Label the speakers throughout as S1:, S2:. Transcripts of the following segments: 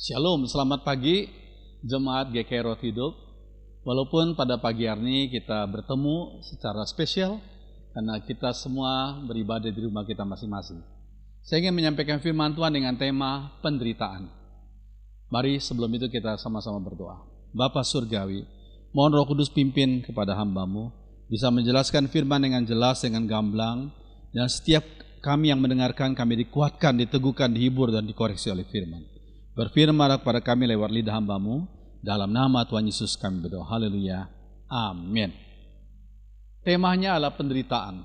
S1: Shalom, selamat pagi Jemaat GKI Roh Hidup. Walaupun pada pagi hari ini kita bertemu secara spesial karena kita semua beribadah di rumah kita masing-masing. Saya ingin menyampaikan firman Tuhan dengan tema penderitaan. Mari sebelum itu kita sama-sama berdoa. Bapa Surgawi, mohon Roh Kudus pimpin kepada hamba-Mu, bisa menjelaskan firman dengan jelas, dengan gamblang, dan setiap kami yang mendengarkan, kami dikuatkan, diteguhkan, dihibur, dan dikoreksi oleh firman. Berfirman kepada kami lewat lidah hamba-Mu, dalam nama Tuhan Yesus kami berdoa. Haleluya. Amin. Temanya adalah penderitaan.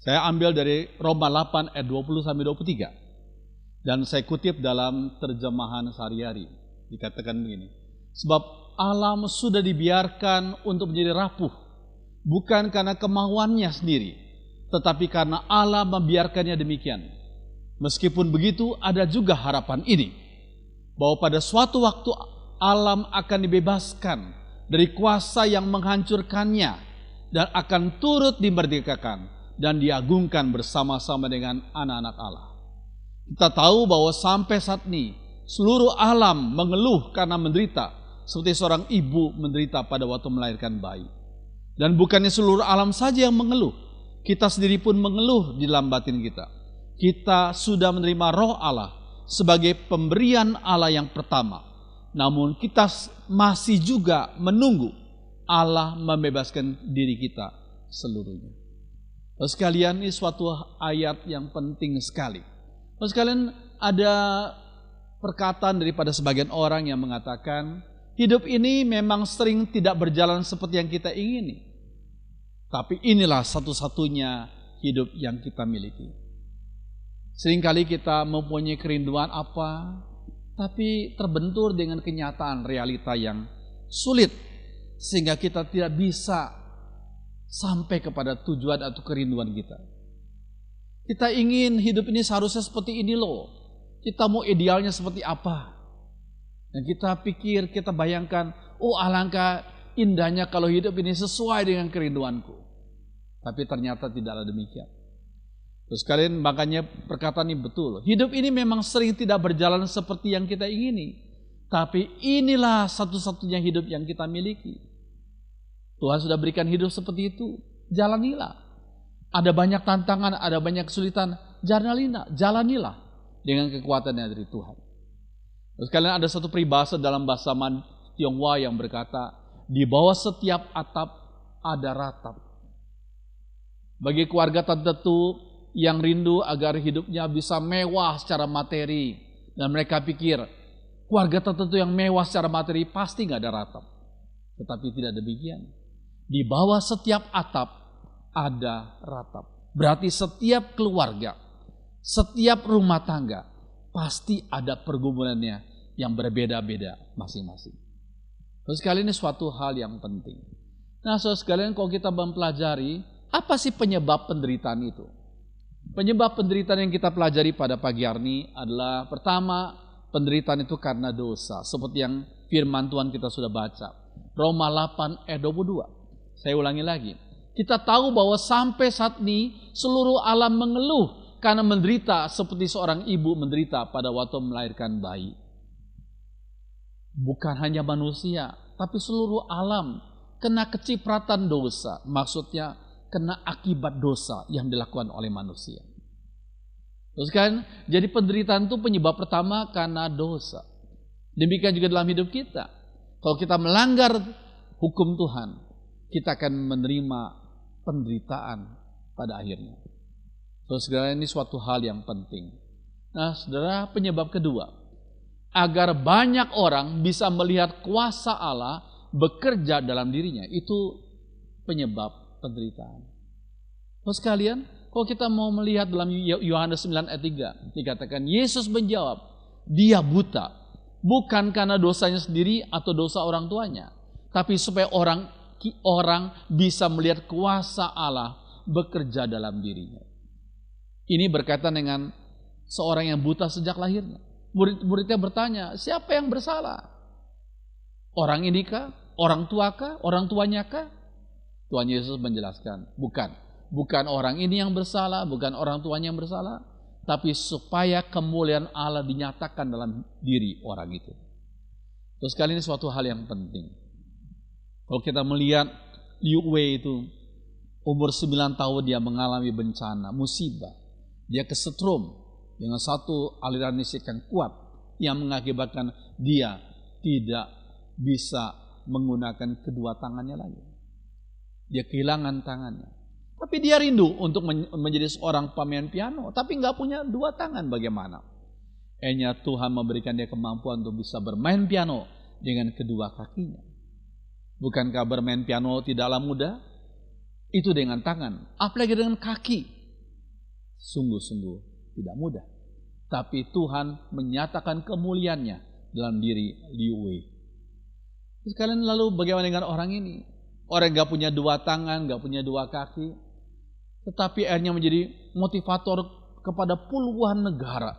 S1: Saya ambil dari Roma 8 ayat 20-23. Dan saya kutip dalam terjemahan sehari-hari. Dikatakan begini. Sebab alam sudah dibiarkan untuk menjadi rapuh. Bukan karena kemauannya sendiri, tetapi karena Allah membiarkannya demikian. Meskipun begitu, ada juga harapan ini, bahwa pada suatu waktu alam akan dibebaskan dari kuasa yang menghancurkannya dan akan turut dimerdekakan dan diagungkan bersama-sama dengan anak-anak Allah. Kita tahu bahwa sampai saat ini seluruh alam mengeluh karena menderita, seperti seorang ibu menderita pada waktu melahirkan bayi. Dan bukannya seluruh alam saja yang mengeluh, kita sendiri pun mengeluh di dalam batin kita. Kita sudah menerima Roh Allah sebagai pemberian Allah yang pertama. Namun kita masih juga menunggu Allah membebaskan diri kita seluruhnya. Lalu sekalian, ini suatu ayat yang penting sekali. Lalu sekalian, ada perkataan daripada sebagian orang yang mengatakan, hidup ini memang sering tidak berjalan seperti yang kita ingini. Tapi inilah satu-satunya hidup yang kita miliki. Seringkali kita mempunyai kerinduan apa, tapi terbentur dengan kenyataan realita yang sulit, sehingga kita tidak bisa sampai kepada tujuan atau kerinduan kita. Kita ingin hidup ini seharusnya seperti ini loh. Kita mau idealnya seperti apa. Dan kita pikir, kita bayangkan, oh alangkah indahnya kalau hidup ini sesuai dengan kerinduanku. Tapi ternyata tidaklah demikian. Terus kalian makanya perkataan ini betul. Hidup ini memang sering tidak berjalan seperti yang kita ingini. Tapi inilah satu-satunya hidup yang kita miliki. Tuhan sudah berikan hidup seperti itu. Jalanilah. Ada banyak tantangan, ada banyak kesulitan. Jalanilah dengan kekuatan yang dari Tuhan. Terus kalian ada satu peribahasa dalam bahasa Tionghoa yang berkata, di bawah setiap atap ada ratap. Bagi keluarga tertentu yang rindu agar hidupnya bisa mewah secara materi, dan mereka pikir keluarga tertentu yang mewah secara materi pasti nggak ada ratap. Tetapi tidak demikian. Di bawah setiap atap ada ratap. Berarti setiap keluarga, setiap rumah tangga pasti ada pergumulannya yang berbeda-beda masing-masing. Terus sekalian ini suatu hal yang penting. Nah, saudara sekalian, kalau kita mempelajari apa sih penyebab penderitaan itu? Penyebab penderitaan yang kita pelajari pada pagi hari ini adalah pertama, penderitaan itu karena dosa. Seperti yang firman Tuhan kita sudah baca. Roma 8 ayat 22. Saya ulangi lagi. Kita tahu bahwa sampai saat ini seluruh alam mengeluh karena menderita seperti seorang ibu menderita pada waktu melahirkan bayi. Bukan hanya manusia, tapi seluruh alam kena kecipratan dosa. Maksudnya kena akibat dosa yang dilakukan oleh manusia. Terus kan, jadi penderitaan itu penyebab pertama karena dosa. Demikian juga dalam hidup kita. Kalau kita melanggar hukum Tuhan, kita akan menerima penderitaan pada akhirnya. Terus saudara, ini suatu hal yang penting. Nah, saudara, penyebab kedua, agar banyak orang bisa melihat kuasa Allah bekerja dalam dirinya, itu penyebab penderitaan. Terus sekalian, kalau kita mau melihat dalam Yohanes 9 ayat 3, dikatakan Yesus menjawab, dia buta, bukan karena dosanya sendiri atau dosa orang tuanya, tapi supaya orang bisa melihat kuasa Allah bekerja dalam dirinya. Ini berkaitan dengan seorang yang buta sejak lahirnya. Murid-muridnya bertanya, siapa yang bersalah? Orang ini kah? Orang tua kah? Orang tuanya kah? Tuhan Yesus menjelaskan, bukan orang ini yang bersalah, bukan orang tuanya yang bersalah, tapi supaya kemuliaan Allah dinyatakan dalam diri orang itu. Terus kali ini suatu hal yang penting. Kalau kita melihat Liu Wei itu umur 9 tahun dia mengalami bencana, musibah. Dia kesetrum dengan satu aliran listrik yang kuat yang mengakibatkan dia tidak bisa menggunakan kedua tangannya lagi. Dia kehilangan tangannya. Tapi dia rindu untuk menjadi seorang pemain piano, tapi nggak punya dua tangan, bagaimana? Akhirnya Tuhan memberikan dia kemampuan untuk bisa bermain piano dengan kedua kakinya. Bukankah bermain piano tidaklah mudah? Itu dengan tangan, apalagi dengan kaki. Sungguh-sungguh tidak mudah. Tapi Tuhan menyatakan kemuliaannya dalam diri Liu Wei. Sekalian lalu bagaimana dengan orang ini? Orang gak punya dua tangan, gak punya dua kaki, tetapi akhirnya menjadi motivator kepada puluhan negara.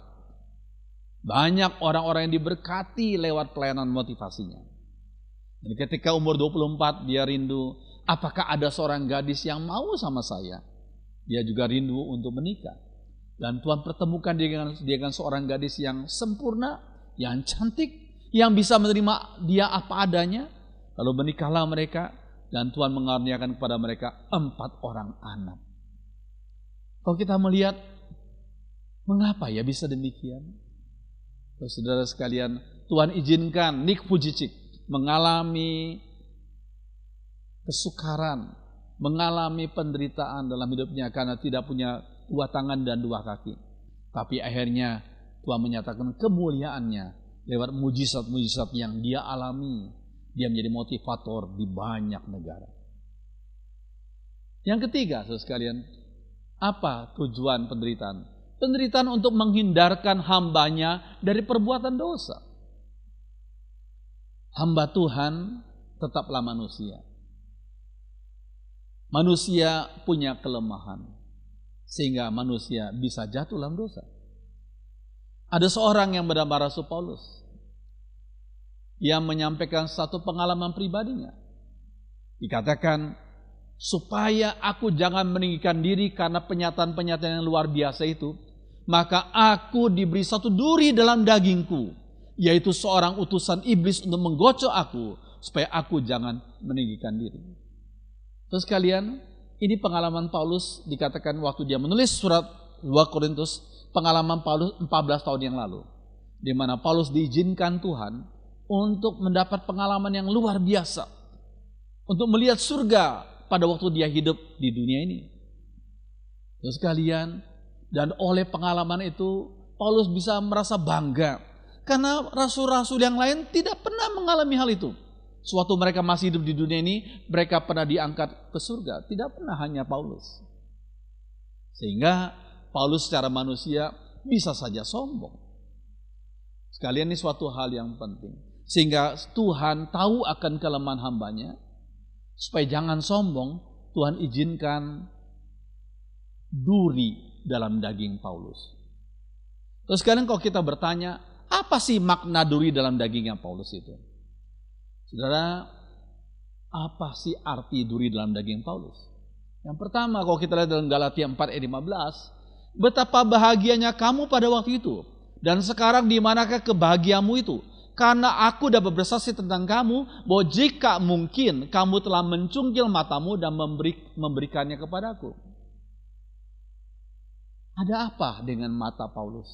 S1: Banyak orang-orang yang diberkati lewat pelayanan motivasinya. Dan ketika umur 24 dia rindu, apakah ada seorang gadis yang mau sama saya? Dia juga rindu untuk menikah. Dan Tuhan pertemukan dia dengan seorang gadis yang sempurna, yang cantik, yang bisa menerima dia apa adanya. Lalu menikahlah mereka dan Tuhan mengaruniakan kepada mereka 4 orang anak. Kalau kita melihat, mengapa ya bisa demikian? Saudara sekalian, Tuhan izinkan Nick Vujicic mengalami kesukaran, mengalami penderitaan dalam hidupnya karena tidak punya dua tangan dan dua kaki. Tapi akhirnya Tuhan menyatakan kemuliaannya lewat mujizat-mujizat yang dia alami. Dia menjadi motivator di banyak negara. Yang ketiga, saudara sekalian, apa tujuan penderitaan? Penderitaan untuk menghindarkan hambanya dari perbuatan dosa. Hamba Tuhan tetaplah manusia. Manusia punya kelemahan, sehingga manusia bisa jatuh dalam dosa. Ada seorang yang bernama Rasul Paulus yang menyampaikan satu pengalaman pribadinya. Dikatakan, supaya aku jangan meninggikan diri karena penyataan-penyataan yang luar biasa itu, maka aku diberi satu duri dalam dagingku, yaitu seorang utusan iblis untuk menggocok aku, supaya aku jangan meninggikan diri. Terus kalian, ini pengalaman Paulus dikatakan waktu dia menulis surat 2 Korintus, pengalaman Paulus 14 tahun yang lalu, di mana Paulus diizinkan Tuhan untuk mendapat pengalaman yang luar biasa, untuk melihat surga pada waktu dia hidup di dunia ini. Terus kalian, dan oleh pengalaman itu Paulus bisa merasa bangga karena rasul-rasul yang lain tidak pernah mengalami hal itu. Suatu mereka masih hidup di dunia ini, mereka pernah diangkat ke surga, tidak pernah hanya Paulus. Sehingga Paulus secara manusia bisa saja sombong. Sekalian ini suatu hal yang penting. Sehingga Tuhan tahu akan kelemahan hambanya, supaya jangan sombong, Tuhan izinkan duri dalam daging Paulus. Terus sekarang kalau kita bertanya, apa sih makna duri dalam dagingnya Paulus itu? Saudara, apa sih arti duri dalam daging Paulus? Yang pertama, kalau kita lihat dalam Galatia 4 ayat 15, betapa bahagianya kamu pada waktu itu, dan sekarang di manakah kebahagiamu itu? Karena aku dapat bersaksi tentang kamu, bahwa jika mungkin kamu telah mencungkil matamu dan memberikannya kepadaku. Ada apa dengan mata Paulus?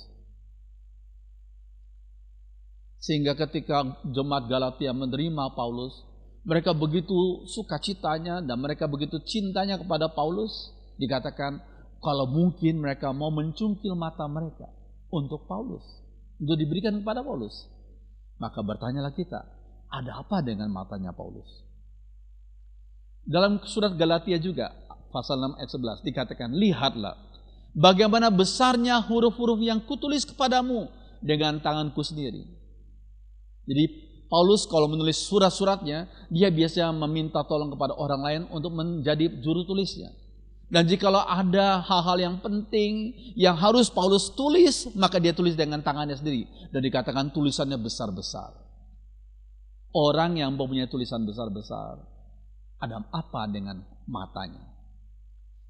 S1: Sehingga ketika jemaat Galatia menerima Paulus, mereka begitu sukacitanya dan mereka begitu cintanya kepada Paulus, dikatakan kalau mungkin mereka mau mencungkil mata mereka untuk Paulus, untuk diberikan kepada Paulus. Maka bertanyalah kita, ada apa dengan matanya Paulus? Dalam surat Galatia juga, pasal 6 ayat 11, dikatakan, lihatlah bagaimana besarnya huruf-huruf yang kutulis kepadamu dengan tanganku sendiri. Jadi Paulus kalau menulis surat-suratnya, dia biasanya meminta tolong kepada orang lain untuk menjadi juru tulisnya. Dan jikalau ada hal-hal yang penting yang harus Paulus tulis, maka dia tulis dengan tangannya sendiri. Dan dikatakan tulisannya besar-besar. Orang yang mempunyai tulisan besar-besar, ada apa dengan matanya?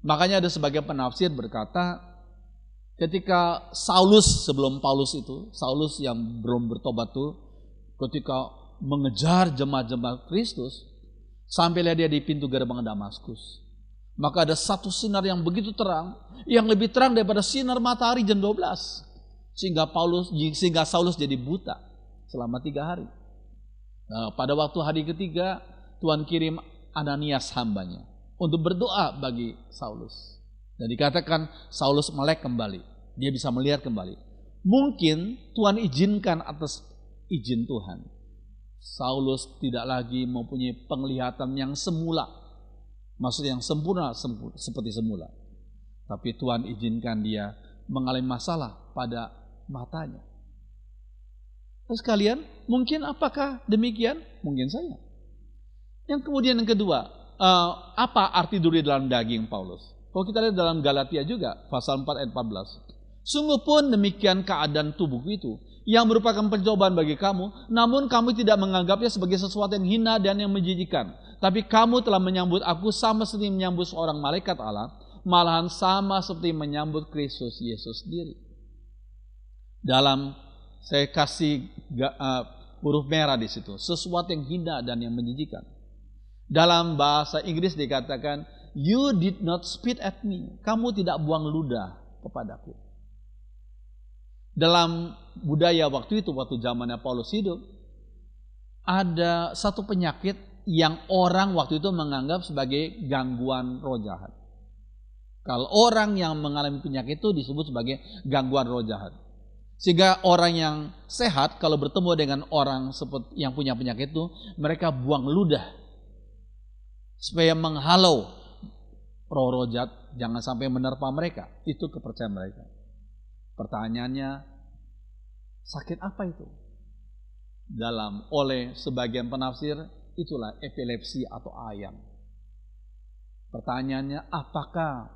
S1: Makanya ada sebagian penafsir berkata, Ketika Saulus, sebelum Paulus itu, Saulus yang belum bertobat tuh, ketika mengejar jemaat-jemaat Kristus, sampailah dia di pintu gerbang Damaskus. Maka ada satu sinar yang begitu terang, yang lebih terang daripada sinar matahari jam 12. Sehingga Saulus jadi buta selama 3 hari. Nah, pada waktu hari ketiga, Tuhan kirim Ananias hambanya untuk berdoa bagi Saulus. Dan dikatakan Saulus melek kembali. Dia bisa melihat kembali. Mungkin Tuhan izinkan atas izin Tuhan. Saulus tidak lagi mempunyai penglihatan yang semula. Maksudnya yang sempurna seperti semula. Tapi Tuhan izinkan dia mengalami masalah pada matanya. Terus kalian, mungkin apakah demikian? Mungkin saja. Yang kemudian yang kedua, apa arti duri dalam daging Paulus? Kalau kita lihat dalam Galatia juga, pasal 4 ayat 14. Sungguh pun demikian keadaan tubuhku itu, yang merupakan pencobaan bagi kamu, namun kamu tidak menganggapnya sebagai sesuatu yang hina dan yang menjijikan. Tapi kamu telah menyambut aku sama seperti menyambut seorang malaikat Allah, malahan sama seperti menyambut Kristus Yesus sendiri. Dalam, saya kasih huruf merah di situ, sesuatu yang hina dan yang menjijikan. Dalam bahasa Inggris dikatakan, you did not spit at me. Kamu tidak buang ludah kepadaku. Dalam budaya waktu itu, waktu zamannya Paulus hidup, ada satu penyakit yang orang waktu itu menganggap sebagai gangguan roh jahat. Kalau orang yang mengalami penyakit itu disebut sebagai gangguan roh jahat. Sehingga orang yang sehat kalau bertemu dengan orang seperti yang punya penyakit itu, mereka buang ludah supaya menghalau roh-roh jahat jangan sampai menerpa mereka. Itu kepercayaan mereka. Pertanyaannya, sakit apa itu? Oleh sebagian penafsir, itulah epilepsi atau ayam. Pertanyaannya, apakah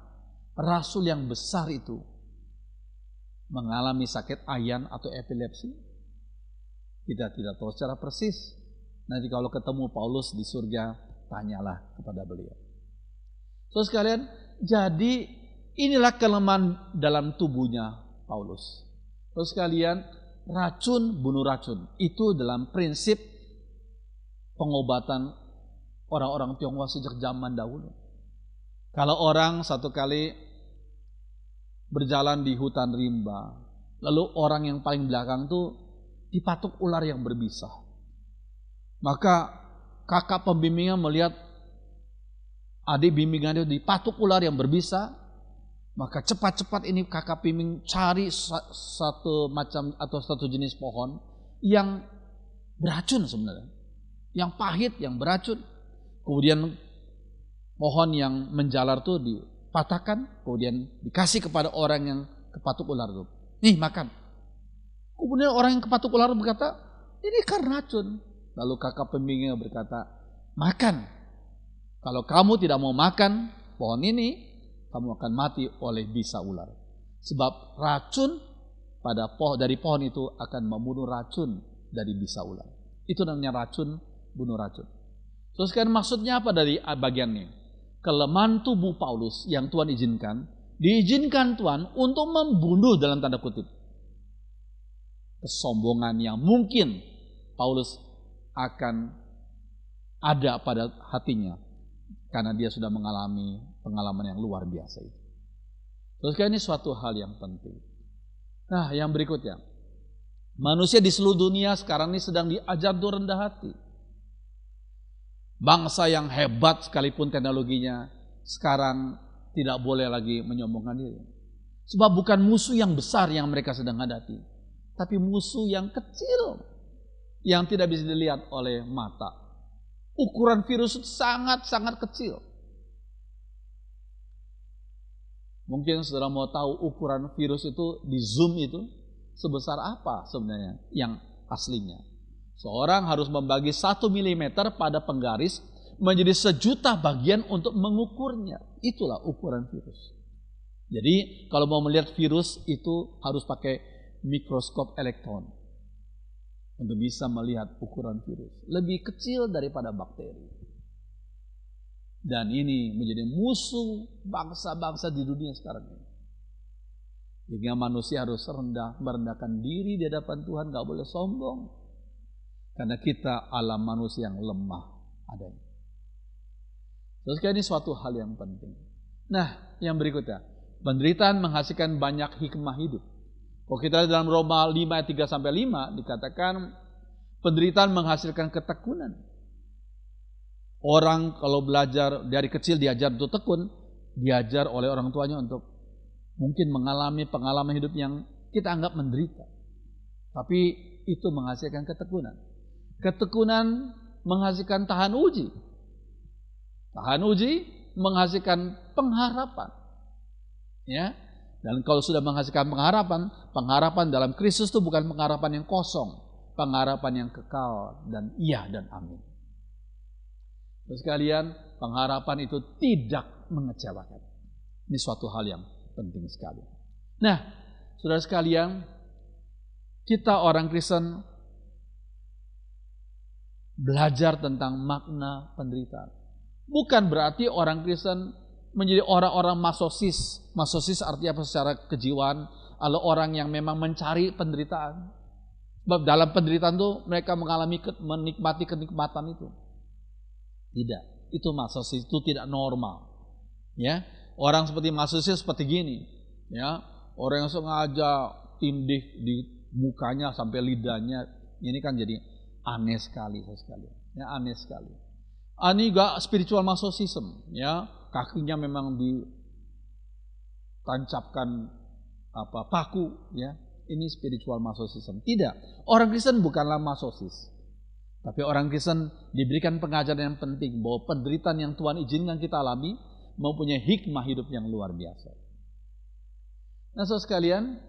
S1: rasul yang besar itu mengalami sakit ayan atau epilepsi? Kita tidak tahu secara persis. Nanti kalau ketemu Paulus di surga, tanyalah kepada beliau. So sekalian, jadi inilah kelemahan dalam tubuhnya Paulus. Terus sekalian, racun bunuh racun. Itu dalam prinsip pengobatan orang-orang Tionghoa sejak zaman dahulu. Kalau orang satu kali berjalan di hutan rimba, lalu orang yang paling belakang tuh dipatuk ular yang berbisa. Maka kakak pembimbingnya melihat adik bimbingannya dipatuk ular yang berbisa. Maka cepat-cepat ini kakak pimpin cari satu macam atau satu jenis pohon yang beracun sebenarnya. Yang pahit, yang beracun. Kemudian pohon yang menjalar itu dipatahkan, kemudian dikasih kepada orang yang kepatuk ular itu. Nih makan. Kemudian orang yang kepatuk ular berkata, ini kan racun. Lalu kakak pembimbingnya berkata, makan. Kalau kamu tidak mau makan pohon ini, kamu akan mati oleh bisa ular. Sebab racun dari pohon itu akan membunuh racun dari bisa ular. Itu namanya racun bunuh racun. Terus kan maksudnya apa dari bagian ini? Kelemahan tubuh Paulus yang Tuhan diizinkan Tuhan untuk membunuh dalam tanda kutip kesombongan yang mungkin Paulus akan ada pada hatinya. Karena dia sudah mengalami pengalaman yang luar biasa itu. Terus ini suatu hal yang penting. Nah, yang berikutnya. Manusia di seluruh dunia sekarang ini sedang diajar untuk rendah hati. Bangsa yang hebat sekalipun teknologinya sekarang tidak boleh lagi menyombongkan diri. Sebab bukan musuh yang besar yang mereka sedang hadapi. Tapi musuh yang kecil. Yang tidak bisa dilihat oleh mata. Ukuran virus itu sangat-sangat kecil. Mungkin saudara mau tahu ukuran virus itu di zoom itu sebesar apa sebenarnya yang aslinya. Seorang harus membagi 1 mm pada penggaris menjadi 1.000.000 bagian untuk mengukurnya. Itulah ukuran virus. Jadi kalau mau melihat virus itu harus pakai mikroskop elektron. Untuk bisa melihat ukuran virus. Lebih kecil daripada bakteri. Dan ini menjadi musuh bangsa-bangsa di dunia sekarang ini. Sehingga manusia harus merendahkan diri di hadapan Tuhan, gak boleh sombong. Karena kita alam manusia yang lemah adanya. Terus ini suatu hal yang penting. Nah, yang berikutnya, penderitaan menghasilkan banyak hikmah hidup. Kalau kita lihat dalam Roma 5 ayat 3-5 dikatakan penderitaan menghasilkan ketekunan. Orang kalau belajar dari kecil diajar untuk tekun, diajar oleh orang tuanya untuk mungkin mengalami pengalaman hidup yang kita anggap menderita. Tapi itu menghasilkan ketekunan. Ketekunan menghasilkan tahan uji. Tahan uji menghasilkan pengharapan. Ya. Dan kalau sudah menghasilkan pengharapan, pengharapan dalam Kristus itu bukan pengharapan yang kosong, pengharapan yang kekal dan iya dan amin. Terus sekalian, pengharapan itu tidak mengecewakan. Ini suatu hal yang penting sekali. Nah, saudara sekalian, kita orang Kristen belajar tentang makna penderitaan. Bukan berarti orang Kristen menjadi orang-orang masosis. Masosis artinya apa secara kejiwaan? Adalah orang yang memang mencari penderitaan. Sebab dalam penderitaan itu mereka menikmati kenikmatan itu. Tidak, itu masosis, itu tidak normal. Ya, orang seperti masosis seperti gini. Ya, orang yang sengaja tindih di mukanya sampai lidahnya, ini kan jadi aneh sekali, ya aneh sekali. Ini juga spiritual masochism, ya kakinya memang ditancapkan paku, ya ini spiritual masochism. Tidak, orang Kristen bukanlah masosis, tapi orang Kristen diberikan pengajaran yang penting bahwa penderitaan yang Tuhan izinkan kita alami mempunyai hikmah hidup yang luar biasa. Nah, saudara sekalian,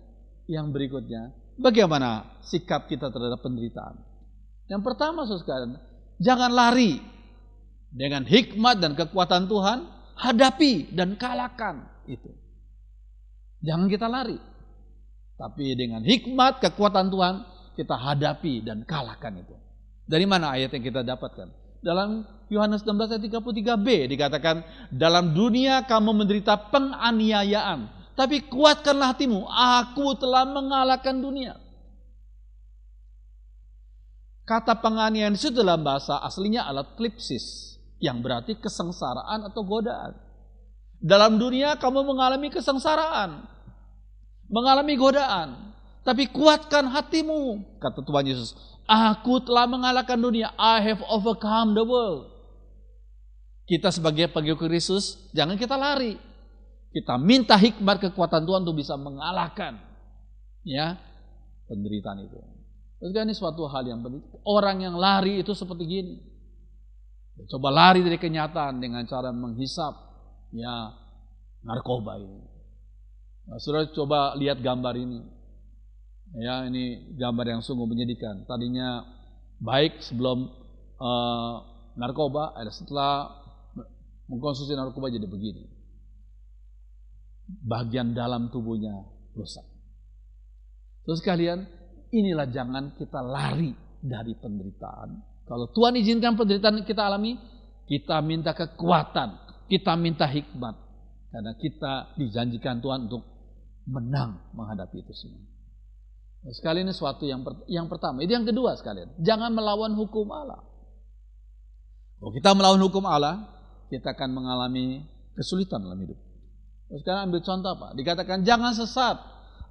S1: yang berikutnya, bagaimana sikap kita terhadap penderitaan? Yang pertama, saudara sekalian, jangan lari. Dengan hikmat dan kekuatan Tuhan, hadapi dan kalahkan itu. Jangan kita lari. Tapi dengan hikmat, kekuatan Tuhan, kita hadapi dan kalahkan itu. Dari mana ayat yang kita dapatkan? Dalam Yohanes 16 ayat 33b dikatakan, dalam dunia kamu menderita penganiayaan, tapi kuatkanlah hatimu, aku telah mengalahkan dunia. Kata penganiayaan itu dalam bahasa aslinya adalah klipsis, yang berarti kesengsaraan atau godaan. Dalam dunia kamu mengalami kesengsaraan, mengalami godaan, tapi kuatkan hatimu, kata Tuhan Yesus. Aku telah mengalahkan dunia. I have overcome the world. Kita sebagai pengikut Kristus, jangan kita lari. Kita minta hikmat kekuatan Tuhan untuk bisa mengalahkan ya penderitaan itu. Terus ini suatu hal yang penting. Orang yang lari itu seperti gini. Coba lari dari kenyataan dengan cara menghisap ya narkoba ini. Nah, saudara coba lihat gambar ini. Ya, ini gambar yang sungguh menyedihkan. Tadinya baik sebelum narkoba, setelah mengkonsumsi narkoba jadi begini. Bagian dalam tubuhnya rusak. Terus kalian, inilah jangan kita lari dari penderitaan. Kalau Tuhan izinkan penderitaan kita alami, kita minta kekuatan, kita minta hikmat. Karena kita dijanjikan Tuhan untuk menang menghadapi itu semua. Nah, sekali ini suatu yang pertama. Itu yang kedua sekalian, jangan melawan hukum Allah. Kalau kita melawan hukum Allah, kita akan mengalami kesulitan dalam hidup. Terus sekarang ambil contoh apa? Dikatakan jangan sesat.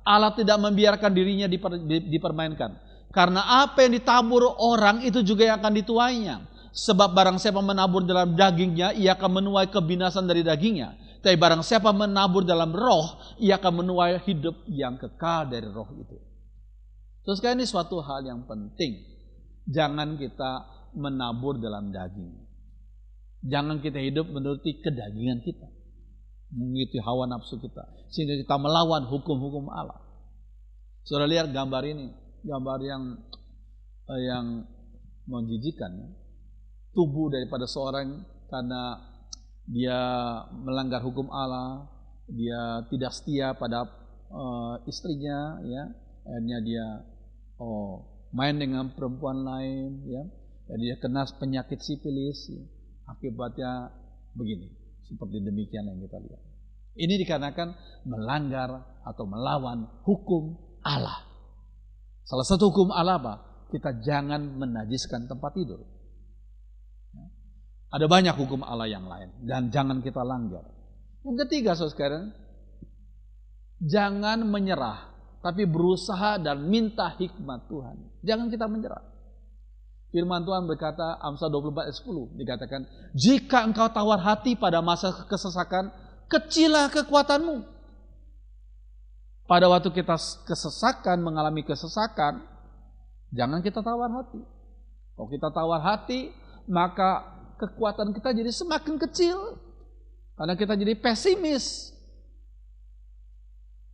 S1: Allah tidak membiarkan dirinya dipermainkan. Karena apa yang ditabur orang itu juga yang akan dituainya. Sebab barang siapa menabur dalam dagingnya, ia akan menuai kebinasan dari dagingnya. Tapi barang siapa menabur dalam roh, ia akan menuai hidup yang kekal dari roh itu. Terus ini suatu hal yang penting. Jangan kita menabur dalam daging. Jangan kita hidup menuruti kedagingan kita, mengikuti hawa nafsu kita, sehingga kita melawan hukum-hukum Allah. Saudara lihat gambar ini, gambar yang menjijikan. Tubuh daripada seorang karena dia melanggar hukum Allah, dia tidak setia pada istrinya, ya, akhirnya dia main dengan perempuan lain, ya, dan dia kena penyakit sifilis, ya. Akibatnya begini, seperti demikian yang kita lihat. Ini dikarenakan melanggar atau melawan hukum Allah. Salah satu hukum Allah apa? Kita jangan menajiskan tempat tidur. Ada banyak hukum Allah yang lain dan jangan kita langgar. Yang ketiga, saudara sekalian, jangan menyerah, tapi berusaha dan minta hikmat Tuhan. Jangan kita menyerah. Firman Tuhan berkata, Amsal 24 ayat 10 dikatakan, jika engkau tawar hati pada masa kesesakan, kecillah kekuatanmu. Pada waktu kita kesesakan, mengalami kesesakan, jangan kita tawar hati. Kalau kita tawar hati, maka kekuatan kita jadi semakin kecil. Karena kita jadi pesimis.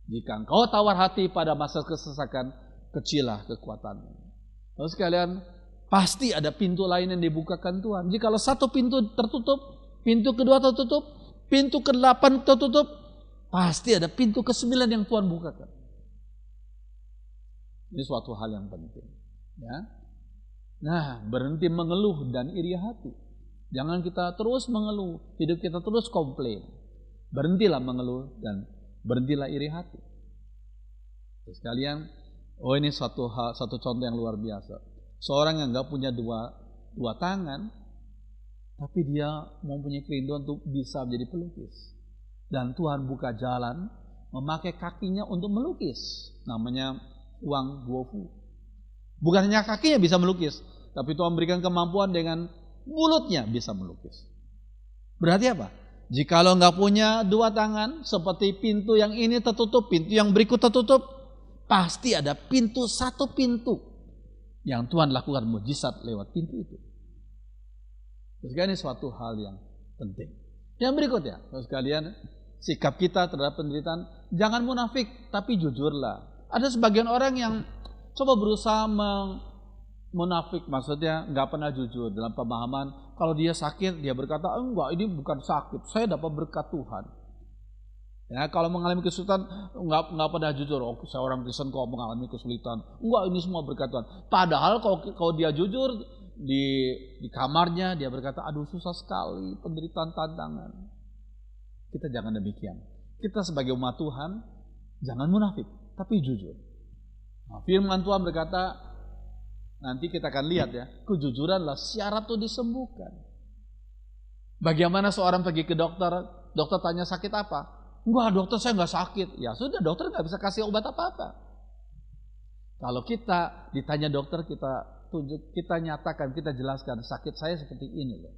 S1: Jika engkau tawar hati pada masa kesesakan, kecillah kekuatanmu. Lalu sekalian, pasti ada pintu lain yang dibukakan Tuhan. Jikalau satu pintu tertutup, pintu kedua tertutup, pintu ke-8 tertutup, pasti ada pintu ke-9 yang Tuhan bukakan. Ini suatu hal yang penting. Ya. Nah, berhenti mengeluh dan iri hati. Jangan kita terus mengeluh, hidup kita terus komplain. Berhentilah mengeluh dan berhentilah iri hati. Terus sekalian, ini satu contoh yang luar biasa. Seorang yang nggak punya dua tangan, tapi dia mempunyai kerinduan untuk bisa menjadi pelukis. Dan Tuhan buka jalan, memakai kakinya untuk melukis. Namanya Wang Guofu. Bukan hanya kakinya bisa melukis, tapi Tuhan berikan kemampuan dengan mulutnya bisa melukis. Berarti apa? Jikalau nggak punya dua tangan, seperti pintu yang ini tertutup, pintu yang berikut tertutup, pasti ada satu pintu yang Tuhan lakukan mujizat lewat pintu itu. Terus ini suatu hal yang penting. Yang berikutnya, terus kalian, sikap kita terhadap penderitaan, jangan munafik, tapi jujurlah. Ada sebagian orang yang coba berusaha munafik, maksudnya nggak pernah jujur dalam pemahaman. Kalau dia sakit, dia berkata, enggak, ini bukan sakit, saya dapat berkat Tuhan. Ya, kalau mengalami kesulitan, nggak pernah jujur. Oh, saya orang Kristen kok mengalami kesulitan. Enggak, ini semua berkat Tuhan. Padahal kalau dia jujur di kamarnya, dia berkata, aduh susah sekali, penderitaan, tantangan. Kita jangan demikian. Kita sebagai umat Tuhan, jangan munafik, tapi jujur. Nah, firman Tuhan berkata, nanti kita akan lihat ya, kejujuranlah syarat untuk disembuhkan. Bagaimana seorang pergi ke dokter tanya sakit apa? Enggak, dokter saya nggak sakit. Ya sudah, dokter nggak bisa kasih obat apa-apa. Kalau kita ditanya dokter, kita nyatakan, kita jelaskan sakit saya seperti ini loh.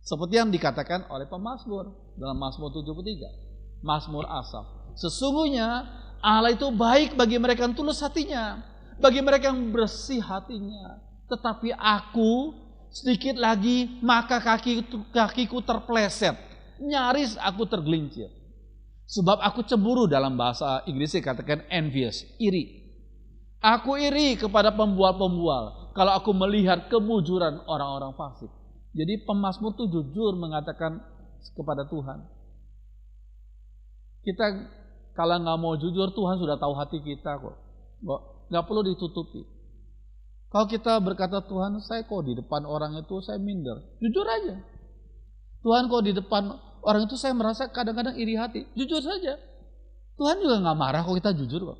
S1: Seperti yang dikatakan oleh pemazmur dalam Mazmur 73, Mazmur Asaf. Sesungguhnya Allah itu baik bagi mereka yang tulus hatinya, bagi mereka yang bersih hatinya. Tetapi aku sedikit lagi maka kakiku terpleset, nyaris aku tergelincir. Sebab aku cemburu, dalam bahasa Inggrisnya katakan envious, iri. Aku iri kepada pembual-pembual kalau aku melihat kemujuran orang-orang fasik. Jadi pemazmur itu jujur mengatakan kepada Tuhan. Kita kalau nggak mau jujur, Tuhan sudah tahu hati kita kok. Nggak perlu ditutupi. Kalau kita berkata, Tuhan saya kok di depan orang itu saya minder, jujur aja. Tuhan kok di depan orang itu saya merasa kadang-kadang iri hati, jujur saja. Tuhan juga nggak marah kok kita jujur kok.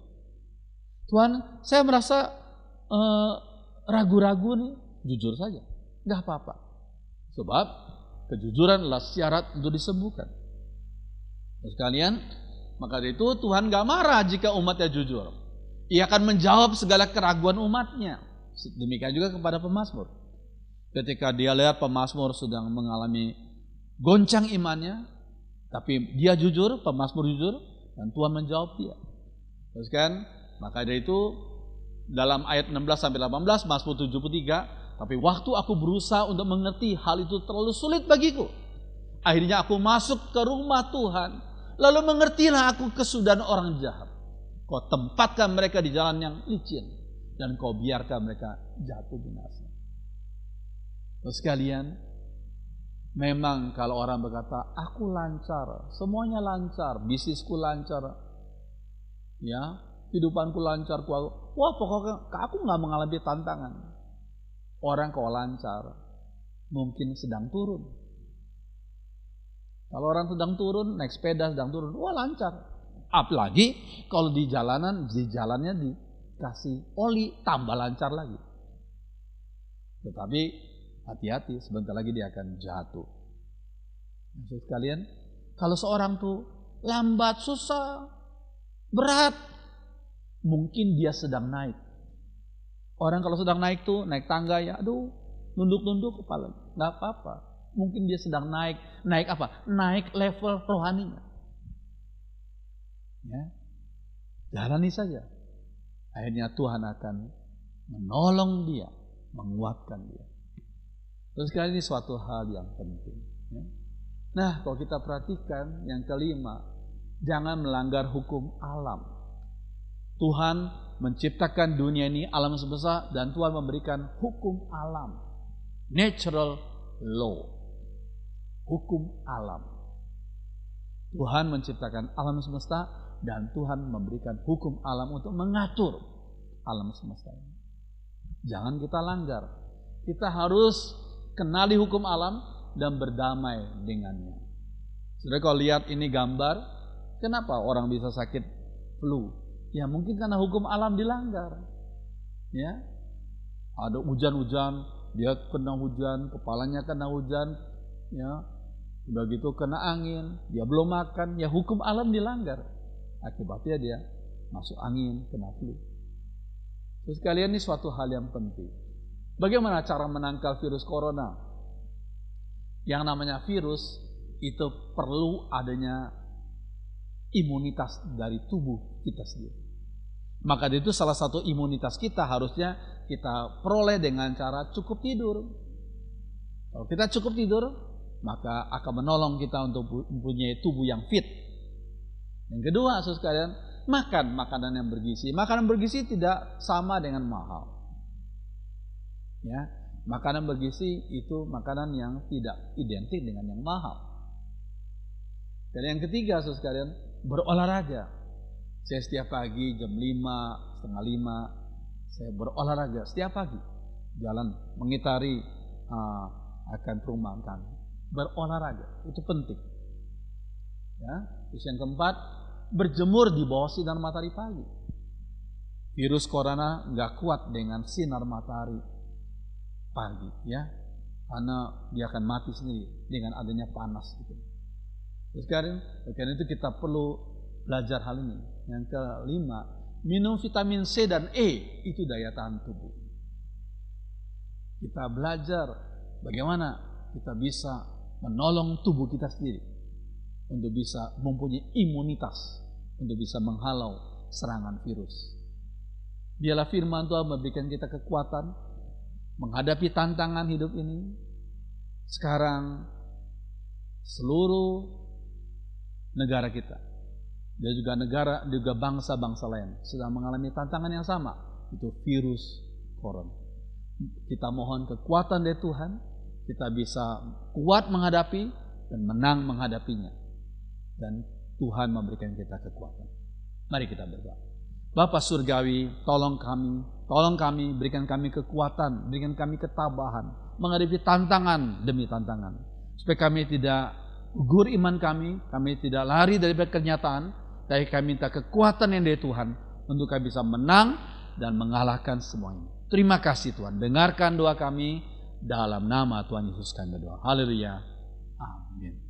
S1: Tuhan saya merasa ragu-ragu nih, jujur saja, nggak apa-apa. Sebab kejujuran adalah syarat untuk disembuhkan. Terus kalian, maka dari itu Tuhan nggak marah jika umatnya jujur. Ia akan menjawab segala keraguan umatnya. Demikian juga kepada pemazmur. Ketika dia lihat pemazmur sedang mengalami goncang imannya, tapi dia jujur, pemazmur jujur, dan Tuhan menjawab dia. Terus kan, maka dari itu dalam ayat 16-18 Mazmur 73, tapi waktu aku berusaha untuk mengerti, hal itu terlalu sulit bagiku. Akhirnya aku masuk ke rumah Tuhan, lalu mengertilah aku kesudahan orang jahat. Kau tempatkan mereka di jalan yang licin, dan kau biarkan mereka jatuh binasa. Terus sekalian, memang kalau orang berkata, aku lancar, semuanya lancar, bisnisku lancar, ya, hidupanku lancar, wah pokoknya aku nggak mengalami tantangan. Orang kalau lancar, mungkin sedang turun. Kalau orang sedang turun, naik sepeda sedang turun, wah lancar. Apalagi kalau di jalannya dikasih oli, tambah lancar lagi. Tetapi hati-hati, sebentar lagi dia akan jatuh. Maksud kalian, kalau seorang tuh lambat, susah, berat, mungkin dia sedang naik. Orang kalau sedang naik tuh, naik tangga ya, aduh, nunduk-nunduk kepala, nggak apa-apa. Mungkin dia sedang naik apa? Naik level rohaninya. Ya, jalani saja. Akhirnya Tuhan akan menolong dia, menguatkan dia. Terus kali ini suatu hal yang penting. Ya. Nah, kalau kita perhatikan yang kelima, jangan melanggar hukum alam. Tuhan menciptakan dunia ini, alam semesta, dan Tuhan memberikan hukum alam, natural law, hukum alam. Tuhan menciptakan alam semesta dan Tuhan memberikan hukum alam untuk mengatur alam semesta ini. Jangan kita langgar. Kita harus kenali hukum alam dan berdamai dengannya. Saudara kalau lihat ini gambar, kenapa orang bisa sakit flu? Ya mungkin karena hukum alam dilanggar. Ya, ada hujan-hujan, dia kena hujan, kepalanya kena hujan, ya, udah gitu kena angin, dia belum makan, ya hukum alam dilanggar. Akibatnya dia masuk angin, kena flu. Terus kalian ini suatu hal yang penting. Bagaimana cara menangkal virus corona? Yang namanya virus itu perlu adanya imunitas dari tubuh kita sendiri. Maka itu salah satu imunitas kita harusnya kita peroleh dengan cara cukup tidur. Kalau kita cukup tidur, maka akan menolong kita untuk mempunyai tubuh yang fit. Yang kedua, saudara sekalian, makan makanan yang bergizi. Makanan bergizi tidak sama dengan mahal. Ya, makanan bergizi itu makanan yang tidak identik dengan yang mahal. Dan yang ketiga, saudara sekalian, berolahraga. Saya setiap pagi jam 5, setengah 5, saya berolahraga setiap pagi. Jalan mengitari akan perumahan kami. Berolahraga, itu penting. Ya. Terus yang keempat, berjemur di bawah sinar matahari pagi. Virus corona nggak kuat dengan sinar matahari pagi, ya, karena dia akan mati sendiri dengan adanya panas. Gitu. Terus karena itu kita perlu belajar hal ini. Yang kelima, minum vitamin C dan E, itu daya tahan tubuh. Kita belajar bagaimana kita bisa menolong tubuh kita sendiri untuk bisa mempunyai imunitas, untuk bisa menghalau serangan virus. Biarlah firman Tuhan memberikan kita kekuatan menghadapi tantangan hidup ini. Sekarang seluruh negara kita dan juga bangsa-bangsa lain sedang mengalami tantangan yang sama, itu virus corona. Kita mohon kekuatan dari Tuhan, kita bisa kuat menghadapi dan menang menghadapinya. Dan Tuhan memberikan kita kekuatan. Mari kita berdoa. Bapa Surgawi, tolong kami, berikan kami kekuatan, berikan kami ketabahan menghadapi tantangan demi tantangan. Supaya kami tidak gugur iman kami tidak lari dari kenyataan, tapi kami minta kekuatan yang dari Tuhan untuk kami bisa menang dan mengalahkan semuanya. Terima kasih Tuhan, dengarkan doa kami dalam nama Tuhan Yesus kami berdoa. Haleluya. Amin.